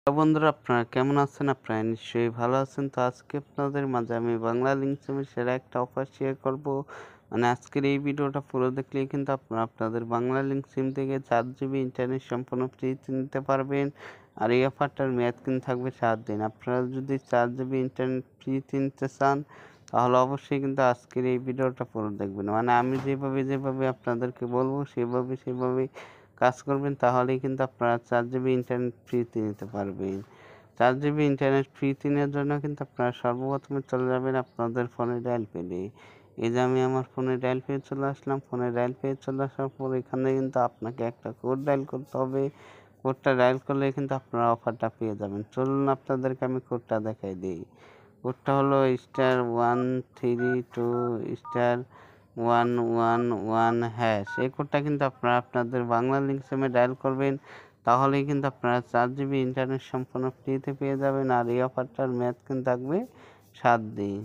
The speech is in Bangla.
তো বন্ধুরা, আপনারা কেমন আছেন? আপনারা নিশ্চয়ই ভালো আছেন। তো আজকে আপনাদের মাঝে আমি বাংলা লিঙ্ক সিমের সেরা একটা অফার শেয়ার করব। মানে আজকের এই ভিডিওটা পুরো দেখলেই কিন্তু আপনারা আপনাদের বাংলা লিঙ্ক সিম থেকে 4 জিবি ইন্টারনেট সম্পূর্ণ ফ্রিতে নিতে পারবেন। আর এই অফারটার মেয়াদ কিন্তু থাকবে 7 দিন। আপনারা যদি 4 জিবি ইন্টারনেট ফ্রিতে নিতে চান, তাহলে অবশ্যই কিন্তু আজকের এই ভিডিওটা পুরো দেখবেন। মানে আমি যেভাবে আপনাদেরকে বলবো সেভাবেই কাজ করবেন, তাহলেই কিন্তু আপনারা 4 জিবি ইন্টারনেট ফ্রিতে নিতে পারবেন। 4 জিবি ইন্টারনেট ফ্রিতে নেওয়ার জন্য কিন্তু আপনারা সর্বপ্রথমে চলে যাবেন আপনাদের ফোনে ডায়াল পেডে। এই যে আমি আমার ফোনে ডায়াল পেয়ে চলে আসলাম। ফোনে ডায়াল পেয়ে চলে আসার পর এখানে কিন্তু আপনাকে একটা কোড ডায়াল করতে হবে। কোডটা ডায়াল করলে কিন্তু আপনারা অফারটা পেয়ে যাবেন। চলুন আপনাদেরকে আমি কোডটা দেখাই দিই। কোডটা হলো *132*111#। এই কোডটা কিন্তু আপনারা আপনাদের বাংলা লিঙ্ক সিমে ডায়াল করবেন, তাহলেই কিন্তু আপনারা 4 জিবি ইন্টারনেট সম্পূর্ণ ফ্রিতে পেয়ে যাবেন। আর এই অফারটার মেয়াদ কিন্তু থাকবে 7 দিন।